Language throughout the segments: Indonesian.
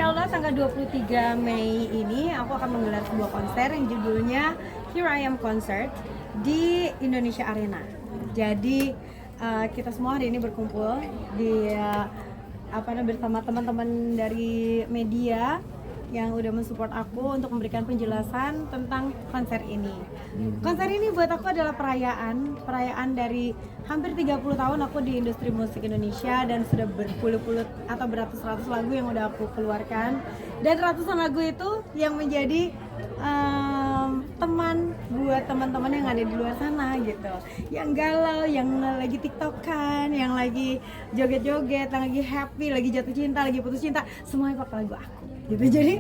insya Allah tanggal 23 Mei ini aku akan menggelar sebuah konser yang judulnya Here I Am Concert di Indonesia Arena. Jadi kita semua hari ini berkumpul di bersama teman-teman dari media yang udah mensupport aku untuk memberikan penjelasan tentang konser ini. Konser ini buat aku adalah perayaan dari hampir 30 tahun aku di industri musik Indonesia, dan sudah berpuluh-puluh atau beratus-ratus lagu yang udah aku keluarkan, dan ratusan lagu itu yang menjadi teman buat teman-teman yang ada di luar sana gitu, yang galau, yang lagi tiktokan, yang lagi joget-joget, yang lagi happy, lagi jatuh cinta, lagi putus cinta, semuanya pakai lagu aku gitu. Jadi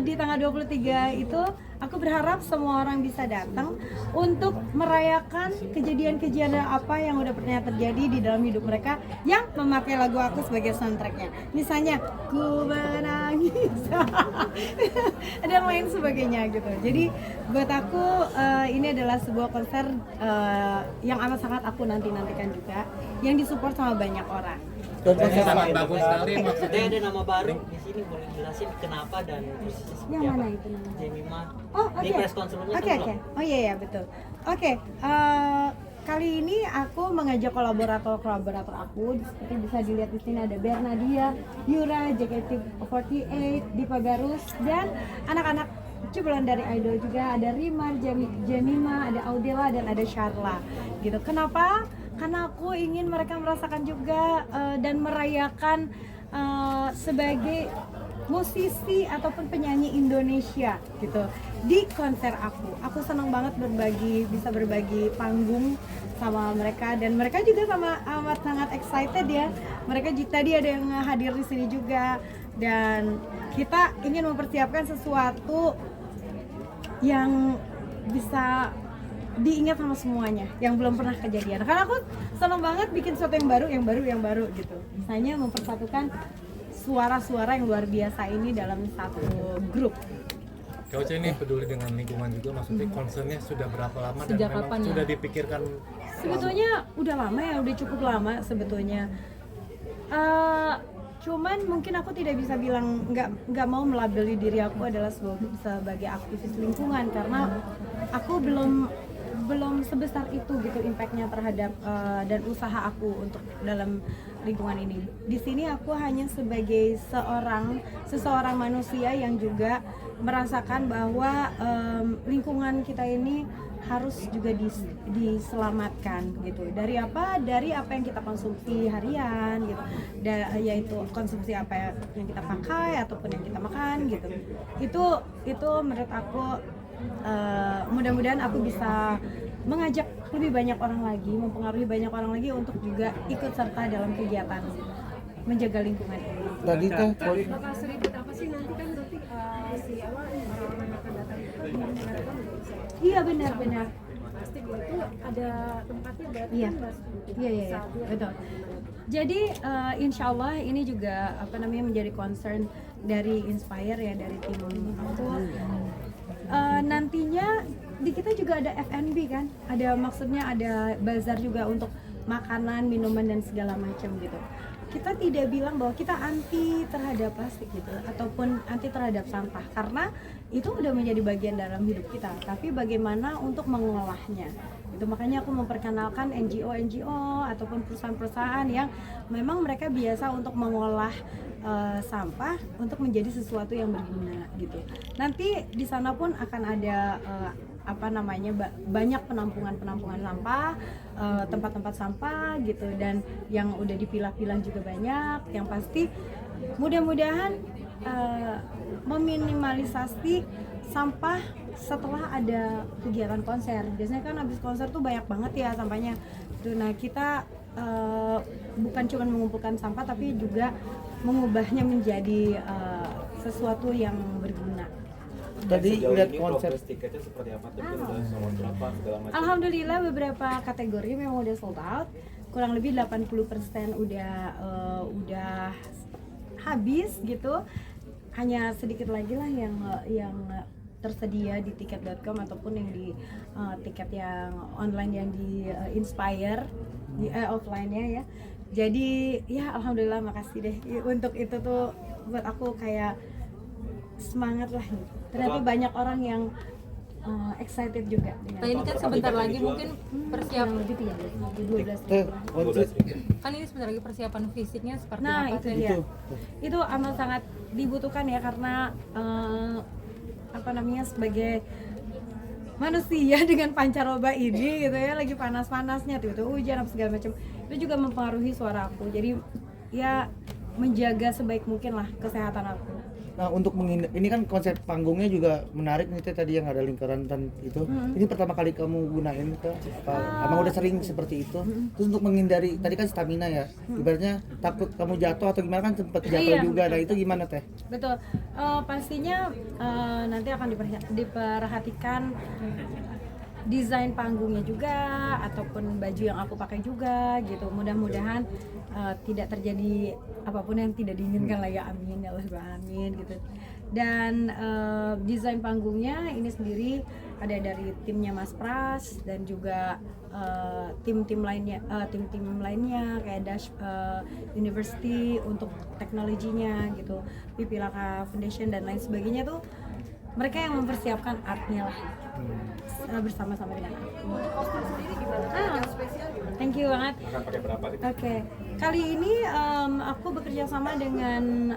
di tanggal 23 itu aku berharap semua orang bisa datang untuk merayakan kejadian-kejadian apa yang udah pernah terjadi di dalam hidup mereka yang memakai lagu aku sebagai soundtracknya. Misalnya ku menangis dan lain sebagainya gitu. Jadi buat aku ini adalah sebuah konser yang amat sangat aku nantikan juga, yang disupport sama banyak orang. Sangat bagus sekali. Maksudnya ada nama baru di sini, boleh jelasin kenapa dan posisi seperti Yang apa? mana itu namanya? Jemima. Oh, Di press conference-nya Oke. belum? Oh iya betul. Oke. Kali ini aku mengajak kolaborator aku, seperti bisa dilihat di sini ada Bernadia, Yura, JKT48, Dipa Garus, dan anak-anak jebolan dari Idol juga, ada Rimar, Jemima, ada Audela, dan ada Sharla gitu. Kenapa? Karena aku ingin mereka merasakan juga dan merayakan sebagai musisi ataupun penyanyi Indonesia gitu di konser aku. Aku senang banget bisa berbagi panggung sama mereka, dan mereka juga amat sangat excited ya. Mereka tadi ada yang hadir di sini juga, dan kita ingin mempersiapkan sesuatu yang bisa diingat sama semuanya, yang belum pernah kejadian. Karena aku senang banget bikin sesuatu yang baru gitu. Misalnya mempersatukan suara-suara yang luar biasa ini dalam satu grup. Kau ini peduli dengan lingkungan juga, maksudnya concernnya sudah berapa lama dan Sejak memang kapan ya? sudah dipikirkan? Sebetulnya udah lama ya, udah cukup lama sebetulnya. Cuman mungkin aku tidak bisa bilang, nggak mau melabeli diri aku adalah sebagai aktivis lingkungan, karena aku belum sebesar itu gitu impactnya terhadap dan usaha aku untuk dalam lingkungan ini. Di sini aku hanya sebagai seseorang manusia yang juga merasakan bahwa lingkungan kita ini harus juga diselamatkan gitu. Dari apa yang kita konsumsi harian gitu, yaitu konsumsi apa yang kita pakai ataupun yang kita makan gitu. Itu menurut aku mudah-mudahan aku bisa mengajak lebih banyak orang lagi, mempengaruhi banyak orang lagi untuk juga ikut serta dalam kegiatan menjaga lingkungan ini. Tadi teh Bakal seribet apa sih nanti kan berarti orang-orang yang akan datang itu menggunakan Iya benar. pasti itu ada tempatnya berarti Iya. kan nggak Iya, betul. Jadi insya Allah ini juga menjadi concern dari Inspire ya, dari tim aku. Nantinya di kita juga ada F&B kan, maksudnya ada bazar juga untuk makanan, minuman, dan segala macam gitu. Kita tidak bilang bahwa kita anti terhadap plastik gitu, ataupun anti terhadap sampah, karena itu udah menjadi bagian dalam hidup kita, tapi bagaimana untuk mengolahnya itu. Makanya aku memperkenalkan NGO ataupun perusahaan-perusahaan yang memang mereka biasa untuk mengolah sampah untuk menjadi sesuatu yang berguna gitu. Nanti di sana pun akan ada banyak penampungan sampah, tempat-tempat sampah gitu, dan yang udah dipilah-pilah juga banyak. Yang pasti mudah-mudahan meminimalisasi sampah setelah ada kegiatan konser. Biasanya kan habis konser tuh banyak banget ya sampahnya. Nah, kita bukan cuma mengumpulkan sampah tapi juga mengubahnya menjadi sesuatu yang berguna. tadi lihat konser tiketnya seperti apa tuh? Udah sama berapa segala macam? Alhamdulillah beberapa kategori memang udah sold out. Kurang lebih 80% udah habis gitu. Hanya sedikit lagi lah yang tersedia di tiket.com ataupun yang di tiket yang online yang di Inspire di offline-nya ya. Jadi ya alhamdulillah, makasih deh untuk itu tuh buat aku kayak semangat lah gitu. Ternyata banyak orang yang excited juga dengan Nah ini kan sebentar lagi mungkin kurang lebih 12 Teh, konsep kan ini sebentar lagi persiapan fisiknya seperti Nah apa itu Teh? dia, itu amat sangat dibutuhkan ya karena sebagai manusia dengan pancaroba ini gitu ya, lagi panas-panasnya tiba-tiba hujan apa segala macam, itu juga mempengaruhi suara aku. Jadi ya menjaga sebaik mungkin lah kesehatan aku. Nah, untuk menghindar, ini kan konsep panggungnya juga menarik nih Teh, tadi yang ada lingkaran dan itu. Ini pertama kali kamu gunain Teh? Emang udah sering seperti itu? Terus untuk menghindari, tadi kan stamina ya, ibaratnya takut kamu jatuh atau gimana kan sempat jatuh Iya, juga. betul. Nah itu gimana Teh? Betul. Pastinya nanti akan diperhatikan desain panggungnya juga ataupun baju yang aku pakai juga gitu. Mudah-mudahan tidak terjadi apapun yang tidak diinginkan lah ya, amin ya Allah, amin gitu. Dan desain panggungnya ini sendiri ada dari timnya Mas Pras dan juga tim-tim lainnya kayak Dash University untuk teknologinya gitu, Pipilaka Foundation dan lain sebagainya tuh. Mereka yang mempersiapkan artnya lah bersama-sama dengan aku. Kostum sendiri gimana? Yang spesial gimana? Thank you banget. Akan pakai berapa nih? Oke, kali ini aku bekerja sama dengan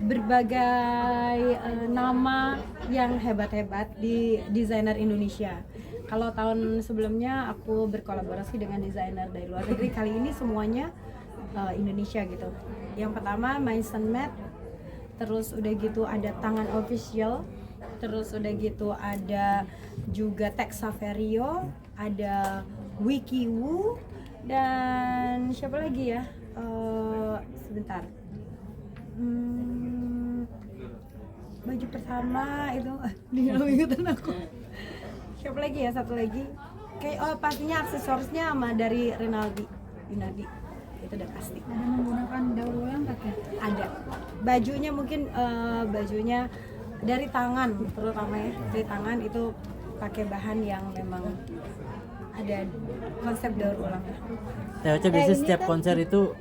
berbagai nama yang hebat-hebat di desainer Indonesia. Kalau tahun sebelumnya aku berkolaborasi dengan desainer dari luar negeri, kali ini semuanya Indonesia gitu. Yang pertama Maison Matt, terus udah gitu ada Tangan Official, terus udah gitu ada juga Tex Saverio, ada Wiki Wu, dan siapa lagi ya? Sebentar. Baju pertama itu di dalam ingatan aku. Siapa lagi ya? Satu lagi. Kayak pastinya aksesorisnya sama dari Rinaldi Yunadi. Itu udah pasti. Ada menggunakan daur ulang pakai? Ada. Bajunya mungkin bajunya dari tangan terutama ya. Dari tangan itu pakai bahan yang memang ada konsep daur ulang. Teh biasanya setiap konser itu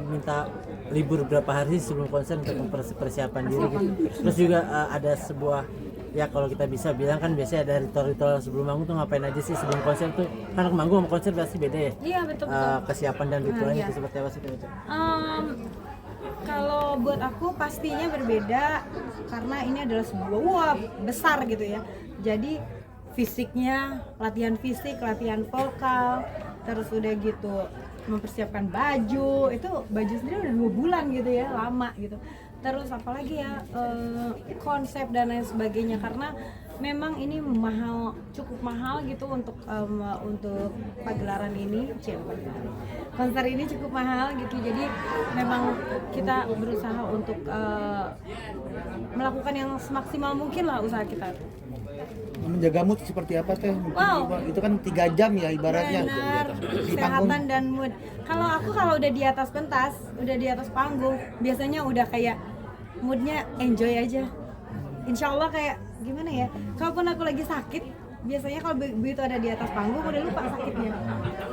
minta libur berapa hari sebelum konser untuk persiapan diri gitu. Terus juga ada sebuah, ya kalau kita bisa bilang kan biasanya ada ritual-ritual sebelum manggung tuh ngapain aja sih sebelum konser tuh, kan manggung sama konser pasti beda ya. Iya betul. Kesiapan dan ritualnya iya. itu seperti apa sih Teh? Kalau buat aku pastinya berbeda karena ini adalah sebuah besar gitu ya. Jadi fisiknya, latihan fisik, latihan vokal, terus udah gitu mempersiapkan baju, itu baju sendiri udah 2 bulan gitu ya, lama gitu. Terus apalagi ya konsep dan lain sebagainya, karena memang ini cukup mahal gitu untuk pagelaran ini, konser ini cukup mahal gitu. Jadi memang kita berusaha untuk melakukan yang semaksimal mungkin lah usaha kita. Menjaga mood seperti apa Teh? Wow. Itu kan 3 jam ya ibaratnya. Benar, Di kesehatan panggung. dan mood. Kalau aku udah di atas pentas, udah di atas panggung, biasanya udah kayak moodnya enjoy aja. Insya Allah kayak gimana ya? Kalaupun aku lagi sakit, biasanya kalau begitu ada di atas panggung udah lupa sakitnya.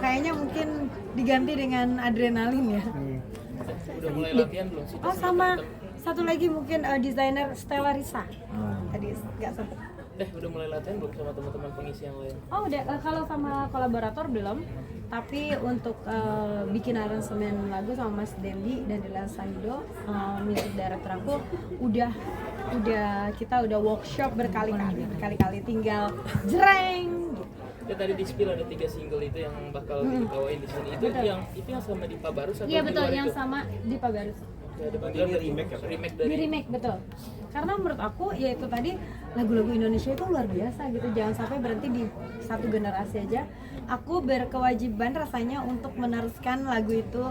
Kayaknya mungkin diganti dengan adrenalin ya. Udah mulai latihan belum sih? Oh sama satu lagi mungkin desainer Stella Risa. Tadi nggak sempat. Udah mulai latihan belum sama teman-teman pengisi yang lain? Oh udah, kalau sama kolaborator belum, tapi untuk bikin aransemen lagu sama Mas Dendi dan Dilan Saido, music director aku, kita udah workshop berkali-kali, tinggal jreng gitu. Ya tadi di spill ada 3 single itu yang bakal dibawain di sini. Itu Betul. itu yang sama di Pabarus atau Iya di betul, luar yang itu? sama di Pabarus. Ya, ada Berarti ini remake ya, Pak? remake Di dari remake betul. Karena menurut aku ya itu tadi lagu-lagu Indonesia itu luar biasa gitu. Jangan sampai berhenti di satu generasi aja. Aku berkewajiban rasanya untuk meneruskan lagu itu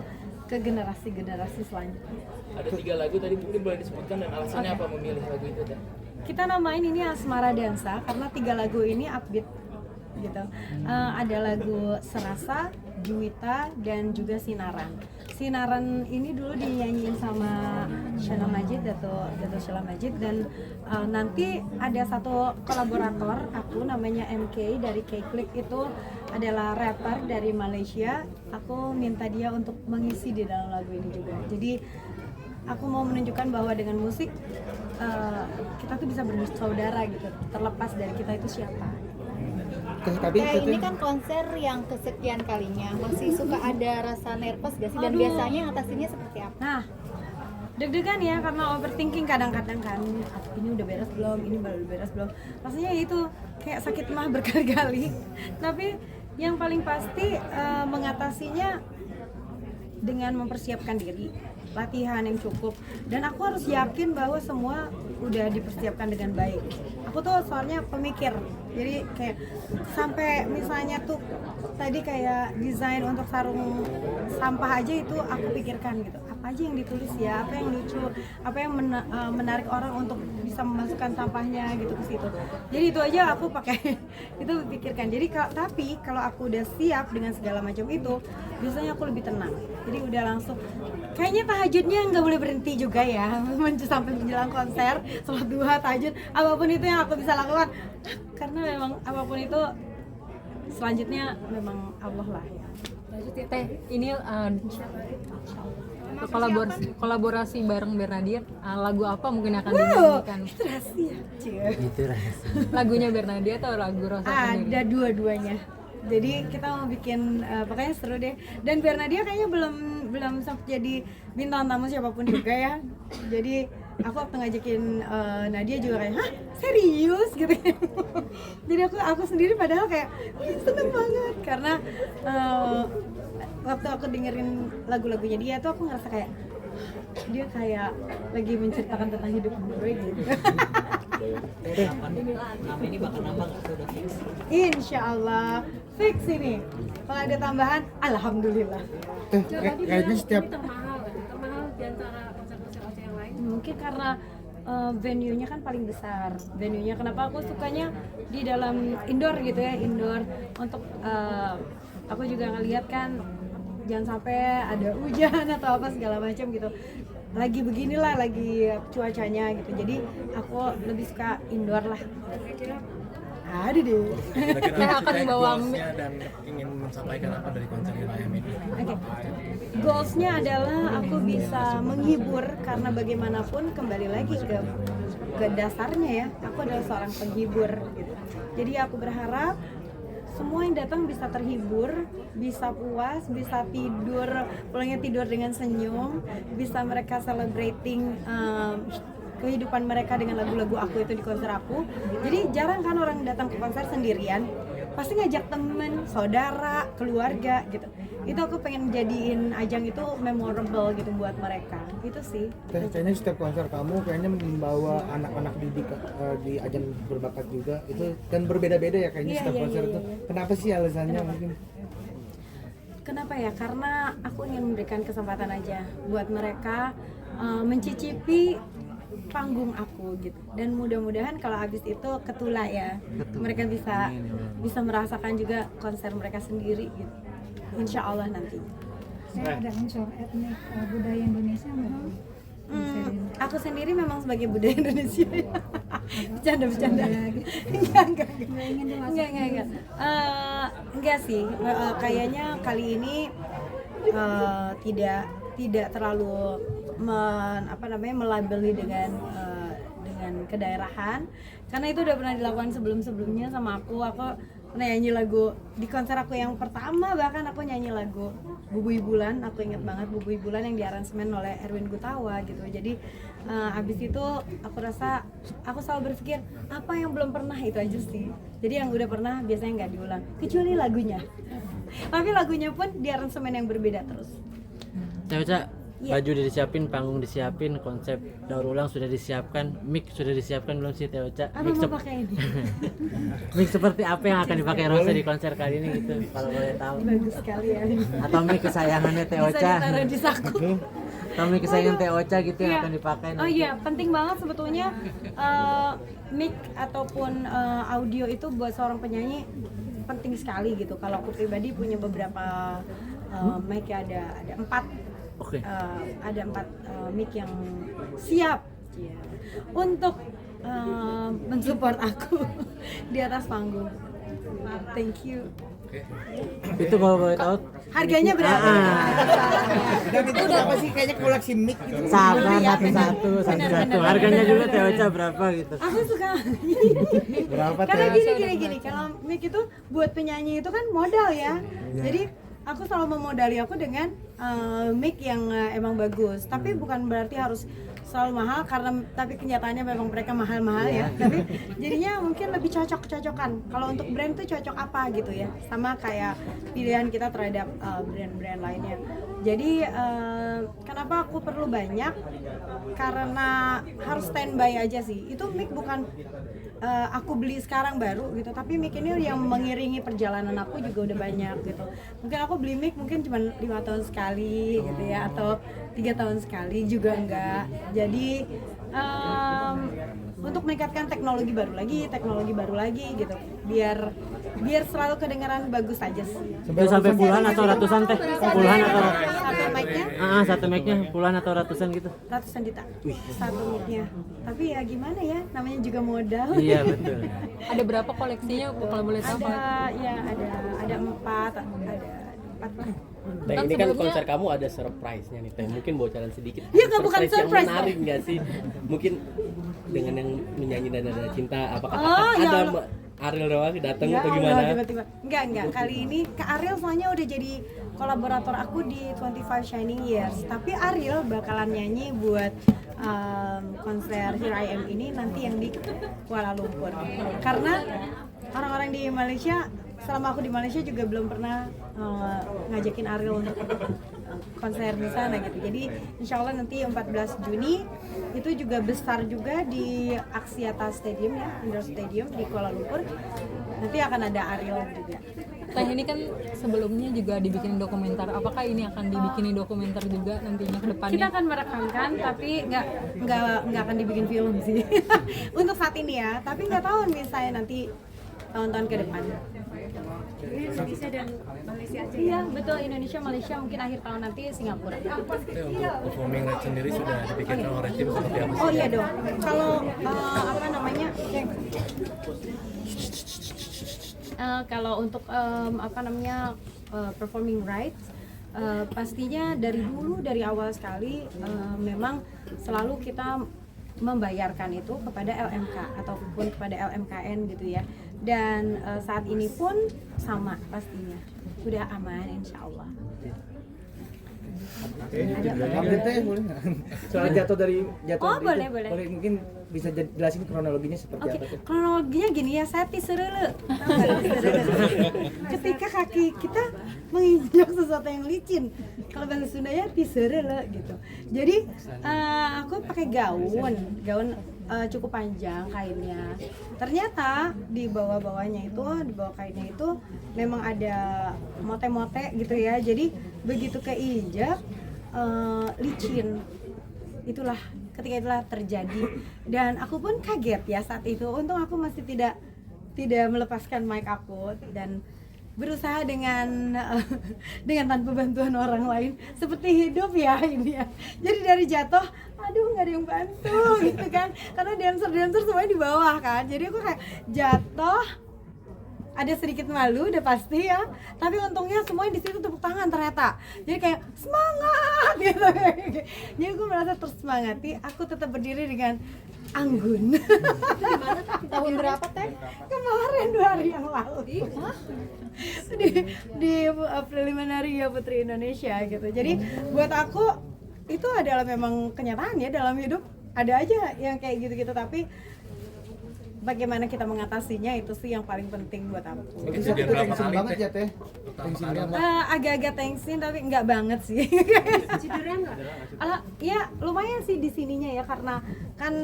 ke generasi-generasi selanjutnya. ada 3 lagu tadi, mungkin boleh disebutkan dan alasannya Oke. apa memilih lagu itu Teh? Kita namain ini Asmara Dansa karena 3 lagu ini upbeat gitu. Ada lagu Serasa, Juwita, dan juga Sinaran. Sinaran ini dulu dinyanyiin sama Sheila Majid atau Sheila Majid, dan nanti ada satu kolaborator aku namanya MK dari K-Click, itu adalah rapper dari Malaysia. Aku minta dia untuk mengisi di dalam lagu ini juga. Jadi aku mau menunjukkan bahwa dengan musik kita tuh bisa bersaudara gitu, terlepas dari kita itu siapa. Tapi Kayak ini Tete, kan konser yang kesekian kalinya, masih suka ada rasa nervous gak sih? Dan Aduh. biasanya ngatasinnya seperti apa? Nah, deg-degan ya karena overthinking kadang-kadang kan, ini udah beres belum, ini baru beres belum. Rasanya itu kayak sakit mah berkali-kali. Tapi yang paling pasti mengatasinya dengan mempersiapkan diri, latihan yang cukup, dan aku harus yakin bahwa semua udah dipersiapkan dengan baik. Aku tuh soalnya pemikir, jadi kayak sampai misalnya tuh tadi kayak desain untuk sarung sampah aja itu aku pikirkan gitu, apa aja yang ditulis ya, apa yang lucu, apa yang menarik orang untuk bisa memasukkan sampahnya gitu ke situ. Jadi itu aja aku pakai itu pikirkan. Jadi tapi kalau aku udah siap dengan segala macam itu, biasanya aku lebih tenang. Jadi udah langsung kayaknya tahajudnya nggak boleh berhenti juga ya sampai menjelang konser, sholat duha, tahajud, apapun itu yang aku bisa lakukan, karena memang apapun itu selanjutnya memang Allah lah ya. Teh, ini kolaborasi bareng Bernadette, lagu apa mungkin akan dinyanyikan? Itu rahasia. Cie. Gitu rahasia. Lagunya Bernadette atau lagu Rosa sendiri? Ada dua-duanya. Jadi kita mau bikin pokoknya seru deh. Dan Bernadette kayaknya belum sempat jadi bintang tamu siapapun juga ya. Jadi aku waktu ngajakin Nadia juga kayak, hah serius gitu. Jadi aku sendiri padahal kayak seneng banget karena waktu aku dengerin lagu-lagunya dia tuh aku ngerasa kayak dia kayak lagi menceritakan tentang hidup gue gitu. Nama ini bakal nambah nggak sih, udah fix? Insya Allah fix ini. Kalau ada tambahan, alhamdulillah. kayaknya setiap termahal di antara konser-konser Ocha yang lain. Mungkin karena venue-nya kan paling besar. Venue-nya kenapa aku sukanya di dalam indoor gitu ya, indoor untuk aku juga ngeliat kan jangan sampai ada hujan atau apa segala macam gitu. Lagi beginilah lagi cuacanya gitu. Jadi aku lebih suka indoor lah. Ada deh. Kira-kira Saya akan terkait bawa goals-nya dan ingin menyampaikan apa dari konser IAM ini? Oke, goalsnya adalah aku bisa menghibur karena bagaimanapun kembali lagi ke dasarnya ya, aku adalah seorang penghibur gitu. Jadi aku berharap semua yang datang bisa terhibur, bisa puas, bisa tidur, pulangnya tidur dengan senyum, bisa mereka celebrating kehidupan mereka dengan lagu-lagu aku itu di konser aku. Jadi jarang kan orang datang ke konser sendirian, pasti ngajak temen, saudara, keluarga gitu. Itu aku pengen jadiin ajang itu memorable gitu buat mereka. Itu sih. kayaknya setiap konser kamu kayaknya membawa anak-anak didik di ajang berbakat juga itu, dan berbeda-beda ya kayaknya Iya, setiap iya, konser iya, itu. iya. Kenapa sih alasannya mungkin? Kenapa ya? Karena aku ingin memberikan kesempatan aja buat mereka mencicipi panggung aku gitu, dan mudah-mudahan kalau habis itu ketula ya, mereka bisa merasakan juga konser mereka sendiri gitu, insya Allah nanti. Saya ada unsur etnik budaya Indonesia nggak? Aku sendiri memang sebagai budaya Indonesia ya. Bercanda. Enggak sih. Kayaknya kali ini tidak terlalu melabeli dengan kedaerahan, karena itu udah pernah dilakukan sebelumnya sama aku pernah nyanyi lagu di konser aku yang pertama, bahkan aku nyanyi lagu Bubui Bulan. Aku inget banget Bubui Bulan yang diaransemen oleh Erwin Gutawa gitu. Jadi abis itu aku rasa aku selalu berpikir apa yang belum pernah itu aja sih. Jadi yang udah pernah biasanya nggak diulang, kecuali lagunya. Tapi lagunya pun diaransemen yang berbeda terus. Teh Ocha, Iya. baju udah disiapin, panggung disiapin, konsep daur ulang sudah disiapkan, mic sudah disiapkan belum sih Teh Ocha? Apa mau pakai ini? Mic seperti apa yang akan dipakai Rosa di konser kali ini gitu, kalau boleh tahu? Bagus sekali ya. Atau mic kesayangannya Teh Bisa Ocha? ditaruh di saku. Atau mic kesayangan Teh Ocha gitu yang Iya. akan dipakai? Oh iya, penting banget sebetulnya mic ataupun audio itu buat seorang penyanyi penting sekali gitu. Kalau aku pribadi punya beberapa mic ya, ada 4. Oke. Ada 4 mic yang siap untuk mensupport aku di atas panggung. Thank you. Oke. Itu kalau boleh tahu Harganya berapa? Dan itu apa sih kayaknya koleksi mic gitu. Sabar Iya, satu-satu. benar. Harganya juga Teh Ocha berapa gitu? Aku suka Berapa karena teh? gini kalau mic itu buat penyanyi itu kan modal ya. Jadi aku selalu memodali aku dengan mic yang emang bagus. Tapi bukan berarti harus selalu mahal karena tapi kenyataannya memang mereka mahal-mahal ya. Tapi jadinya mungkin lebih cocok-cocokan. Kalau untuk brand tuh cocok apa gitu ya. Sama kayak pilihan kita terhadap brand-brand lainnya. Jadi kenapa aku perlu banyak? Karena harus standby aja sih. Itu mic bukan aku beli sekarang baru gitu, tapi mic ini yang mengiringi perjalanan aku juga udah banyak gitu. Mungkin aku beli mic mungkin cuma 5 tahun sekali gitu ya, atau 3 tahun sekali juga enggak. Jadi untuk meningkatkan teknologi baru lagi gitu, biar selalu kedengaran bagus aja sih. Itu sampai puluhan atau ratusan Teh? Puluhan atau Satu mic-nya satu mic-nya puluhan atau ratusan gitu? ratusan juta satu mic-nya. Tapi ya gimana ya, namanya juga modal. Iya betul. Ada berapa koleksinya kalau boleh tahu? ada 4 lah. Teh, ini kan konser kamu ada surprise-nya nih Teh, mungkin bocoran sedikit. Iya, nggak, bukan Surprise surprise, yang menarik nggak sih? Mungkin dengan yang menyanyi Nada Cinta, apakah Oh, ya ada Allah. Ariel Doang datang Ya atau Allah, gimana? tiba-tiba. Enggak. Kali ini Kak Ariel soalnya udah jadi kolaborator aku di 25 Shining Years. Tapi Ariel bakalan nyanyi buat konser Here I Am ini nanti yang di Kuala Lumpur. Karena orang-orang di Malaysia, selama aku di Malaysia juga belum pernah ngajakin Ariel untuk konser di sana gitu. Jadi insya Allah nanti 14 Juni itu juga besar juga di Axiata Stadium ya, Indoor Stadium di Kuala Lumpur. Nanti akan ada Ariel juga. Teh, ini kan sebelumnya juga dibikin dokumenter. Apakah ini akan dibikinin dokumenter juga nantinya ke depannya? Kita akan merekamkan, tapi nggak akan dibikin film sih untuk saat ini ya. Tapi nggak tahu misalnya nanti tahun-tahun ke depan. Ini Indonesia dan Malaysia aja. Iya betul, Indonesia, Malaysia, mungkin akhir tahun nanti Singapura. Teh, untuk performing rights sendiri sudah dipikirkan oleh tim seperti apa sih? Oh iya dong. Kalau apa namanya? Kalau untuk apa namanya performing rights, pastinya dari awal sekali memang selalu kita membayarkan itu kepada LMK ataupun kepada LMKN gitu ya. Dan saat ini pun sama pastinya sudah aman insya Allah. Update Teh boleh nggak? Soal jatuh Oh, itu, boleh. mungkin bisa jelasin kronologinya seperti Oke, apa tuh? kronologinya gini ya, saya tiserele. Ketika kaki kita menginjak sesuatu yang licin, kalau bahasa Sundanya tiserele gitu. Jadi aku pakai gaun cukup panjang kainnya. Ternyata di bawah kainnya itu memang ada mote-mote gitu ya. Jadi begitu keinjak licin. Ketika itulah terjadi, dan aku pun kaget ya saat itu. Untung aku masih tidak melepaskan mic aku dan berusaha dengan tanpa bantuan orang lain seperti hidup ya ini ya. Jadi dari jatuh, aduh nggak ada yang bantu gitu kan, karena dancer semuanya di bawah kan. Jadi aku kayak jatuh, ada sedikit malu udah pasti ya, tapi untungnya semuanya di situ tepuk tangan ternyata. Jadi kayak semangat gitu. Jadi aku merasa tersemangati, aku tetap berdiri dengan anggun. Tahun berapa Teh? Kemarin 2 hari yang lalu. Di preliminary ya Putri Indonesia gitu. Jadi buat aku itu adalah memang kenyataan ya, dalam hidup ada aja yang kayak gitu-gitu, tapi bagaimana kita mengatasinya itu sih yang paling penting buat aku. Mungkin Itu berapa tensin kali banget Teh? ya Teh? Tensin banget. Agak-agak tensin tapi enggak banget sih. Cedera nggak? Ya lumayan sih di sininya ya, karena kan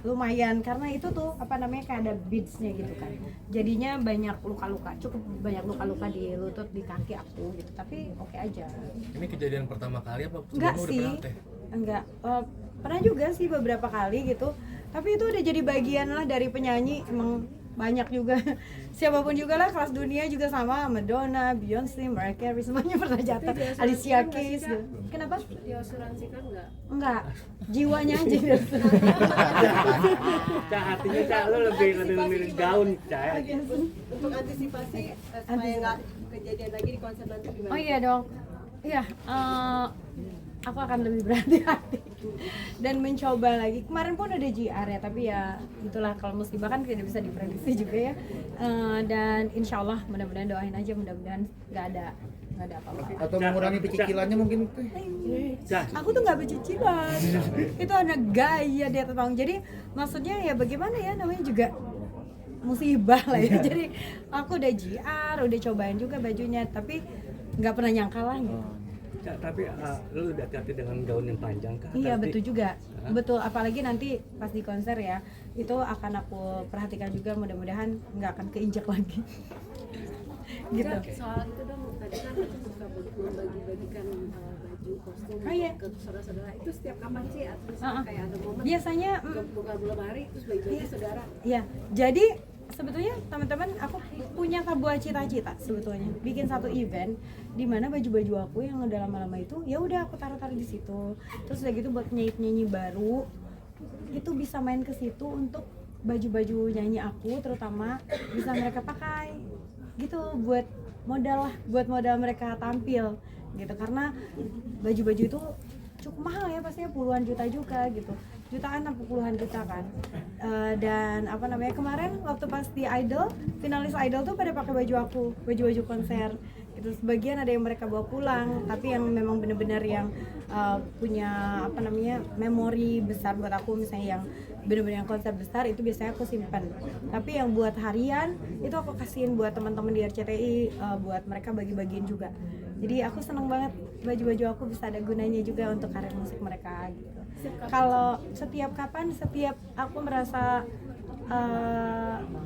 lumayan, karena itu tuh apa namanya kayak ada beads-nya gitu kan. Jadinya banyak luka-luka, cukup banyak luka-luka di lutut, di kaki aku gitu. Tapi oke aja. Ini kejadian pertama kali apa? Enggak Sebelumnya sih. udah pernah, Teh? Enggak. Pernah juga sih beberapa kali gitu. Tapi itu udah jadi bagian lah dari penyanyi, emang banyak juga. Siapapun juga lah, kelas dunia juga sama, Madonna, Beyonce, Mariah Carey, semuanya pernah jatuh. Alicia Keys gitu. Kenapa? Diasuransikan nggak? Enggak, jiwanya aja. Cah, hatinya Cah lo lebih milih gaun Cah. Untuk antisipasi supaya nggak kejadian lagi di konser nanti gimana? Oh iya dong. Iya, aku akan lebih berhati-hati dan mencoba lagi. Kemarin pun ada JR ya, tapi ya itulah, kalau musibah kan tidak bisa diprediksi juga ya. Dan insya Allah mudah-mudahan, doain aja, mudah-mudahan nggak ada apa-apa. Atau mengurangi pecicilannya mungkin. Aku tuh nggak bercicilan, itu ada gaya di atas panggung. Jadi maksudnya ya bagaimana ya, namanya juga musibah lah ya. Jadi aku udah JR, udah cobain juga bajunya, tapi nggak pernah nyangka lah gitu. Tapi lu udah hati-hati dengan gaun yang panjang kah? Iya betul juga, betul. Apalagi nanti pas di konser ya, itu akan aku perhatikan juga. Mudah-mudahan nggak akan keinjak lagi. Gitu. Soal itu dong, tadi kan aku suka membagi-bagikan baju kostum iya. ke saudara-saudara. Itu setiap kapan sih? Atau misalnya kayak ada momen Biasanya bulan hari terus bagi-bagi saudara. Iya, jadi sebetulnya teman-teman, aku punya sebuah cita-cita sebetulnya, bikin satu event di mana baju-baju aku yang udah lama-lama itu ya udah aku taruh-taruh di situ. Terus udah gitu buat penyanyi-penyanyi baru itu bisa main ke situ untuk baju-baju nyanyi aku, terutama bisa mereka pakai gitu, buat modal mereka tampil gitu, karena baju-baju itu cukup mahal ya, pastinya puluhan juta juga gitu, jutaan atau puluhan juta kan. Dan apa namanya, kemarin waktu pas di Idol, finalis Idol tuh pada pakai baju aku, baju konser gitu. Sebagian ada yang mereka bawa pulang, tapi yang memang benar-benar yang punya apa namanya, memori besar buat aku, misalnya yang benar-benar yang konser besar itu biasanya aku simpan. Tapi yang buat harian itu aku kasihin buat teman-teman di RCTI, buat mereka bagi-bagiin juga. Jadi aku seneng banget baju-baju aku bisa ada gunanya juga untuk karir musik mereka gitu. Kalau setiap aku merasa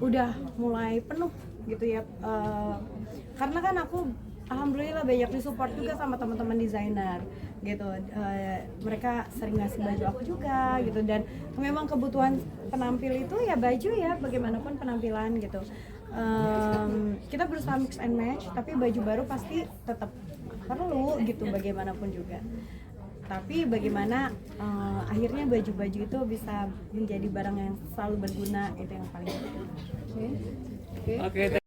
udah mulai penuh gitu ya, karena kan aku alhamdulillah banyak disupport juga sama teman-teman desainer gitu. Mereka sering ngasih baju aku juga gitu, dan memang kebutuhan penampil itu ya baju ya, bagaimanapun penampilan gitu. Kita berusaha mix and match, tapi baju baru pasti tetap perlu gitu bagaimanapun juga. Tapi bagaimana akhirnya baju-baju itu bisa menjadi barang yang selalu berguna, itu yang paling penting. Oke.